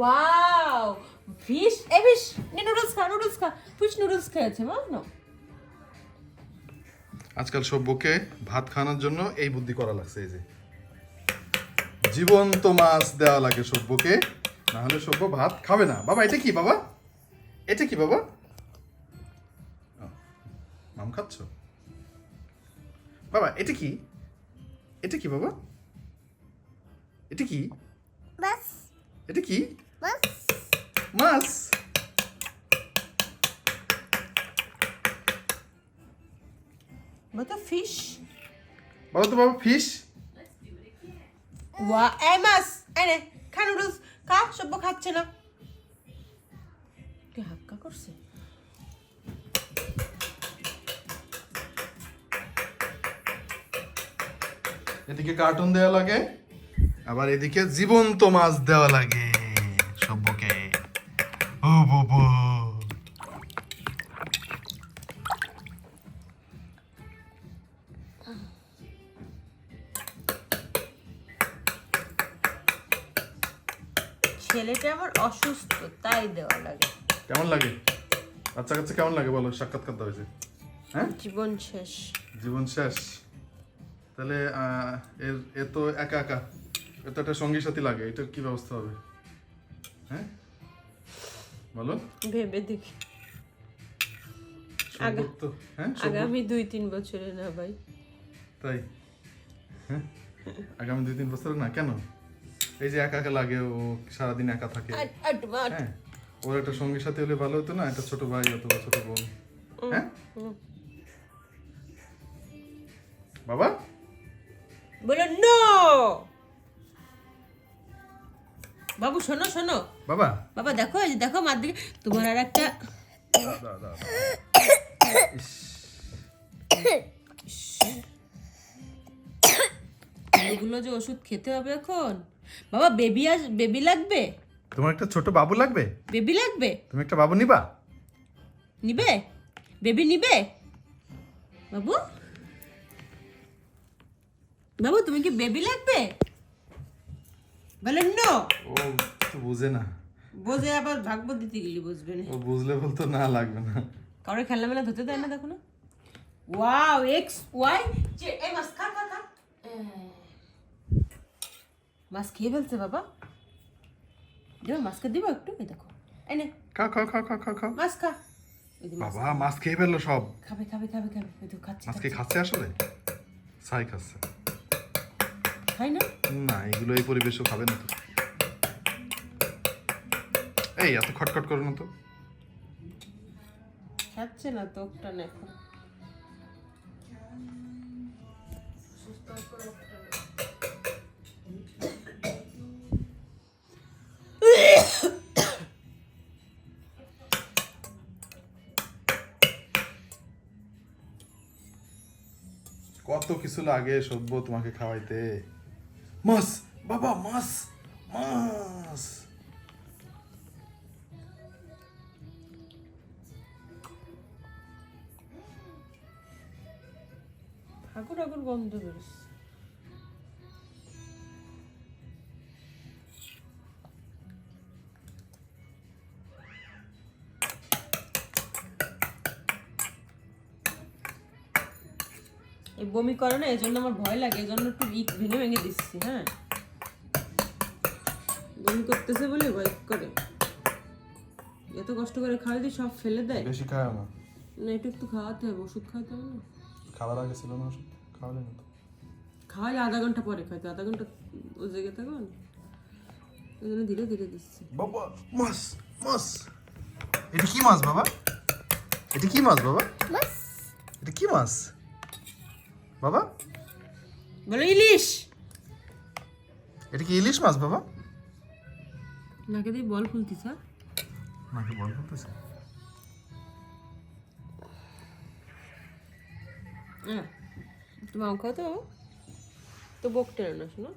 Wow, fish noodles খা fish noodles খেয়েছে না। আজকাল সব্যকে ভাত খাওয়ানোর জন্য এই বুদ্ধি করা লাগছে। এই যে জীবন্ত মাছ দেওয়া লাগে সব্যকে, না হলে সব্য ভাত খাবে না। বাবা এটা কি বাবা? এটা কি বাবা? মাম খাচ্ছ বাবা? এটা কি? এটা কি বাবা? এটা কি? বাস এটা কি? বাস মাছ। তো ফিশ। বাবা তো বাবা ফিশ। ওয়া এই মাছ এনে খা নুডলস খা, সব্য খাচ্ছে না। কি হাক্কা করছে? এদিকে কার্টুন দেওয়া লাগে, আবার এদিকে জীবন্ত মাছ দেওয়া লাগে সব্যকে। ও বাবা, ছেলেটা আমার অসুস্থ, তাই দেওয়া লাগে। কেমন লাগে বাচ্চা কাচ্চা? কেমন লাগে বলো? সাক্ষাৎকার দেওয়া হয়েছে, হ্যাঁ? জীবন শেষ। জীবন শেষ। তাহলে এ তো একা একা, এ তো একটা সঙ্গী সাথী লাগে। এটার কি ব্যবস্থা হবে, হ্যাঁ বলো? ভেবে দেখি সম্পর্ক তো, হ্যাঁ আগামী 2-3 বছরে না ভাই। তাই, হ্যাঁ আগামী 2-3 বছর না? কেন? এই যে একা একা লাগে, ও সারাদিন একা থাকে, হ্যাঁ ওর একটা সঙ্গী সাথী হলে ভালো হতো না? একটা ছোট ভাই অথবা ছোট বোন, হ্যাঁ বাবা? বলো নো। বাবু শোনো শোনো বাবা বাবা, দেখো এই যে দেখো মার দিকে তোমার আর একটা এগুলো যে ওষুধ খেতে হবে এখন। বাবা বেবি লাগবে? তোমার একটা ছোট বাবু লাগবে? বেবি লাগবে? তুমি একটা বাবু নিবা? নিবে? বেবি নিবে? বাবু বাবু তুমি কি বেবি লাগবে? বলেন নো। ও তো বুঝে না, বোঝে আবার ভাগবত দিতে গেলি বুঝবে না। ও বুঝলে বলতো না লাগবে না। কারোর খেলনা মেলা ধরতে দেয় না, দেখো না। ওয়াও, এক্স ওয়াই যে এই মাছ খা খা খা। মাছ খেয়ে ফেলছে বাবা। দেবো মাছকে দিব একটু, এই দেখো এই নে খাও খাও খাও খাও খাও খাও। মাছ খা। এই যে মাছ বাবা মাছ খেয়ে ফেললো সব। খাবে খাবে খাবে খাবে, এই তো খাচ্ছে মাছ কি খাচ্ছে আসলে? ছাই খাচ্ছে। খাই না। না এগুলো এই পরিবেশও খাবে না তো। এই এত খটখট করো না তো। খাচ্ছে না তো, ওটা না এখন। কত কিছু লাগে সভ্য তোমাকে খাওয়াইতে। মাছ বাবা, মাছ মাছ। ঠাকুর ঠাকুর গন্ধ বেরোচ্ছে। এই বমি করে না, এই জন্য আমার ভয় লাগে, এই জন্য একটু ভেঙে ভেঙে দিচ্ছি। হ্যাঁ বমি করতেছে বলে ভয় করে। এত কষ্ট করে খাওয়াই দিই, সব ফেলে দেয়। বেশি খায় না, না একটু একটু খাওয়াতে হবে, ওষুধ খাওয়াতে হবে না। খাবার আগে ছিল না ওষুধ? খাওয়ালে না তো? খাওয়ালে আধা ঘন্টা পরে খাইতে, আধা ঘন্টা ও জেগে থাকো না, ওই জন্য ধীরে ধীরে দিচ্ছি। বাবা মাছ মাছ। এটা কি মাছ বাবা? এটা কি মাছ বাবা? বাস এটা কি মাছ বাবা? বলো ইলিশ। এটা কি ইলিশ মাছ বাবা? নাকে দিয়ে বল ফুলতিস। নাকি বল করতেছে? হ্যাঁ তুমি খাও তো, তো বকতে না শোনো।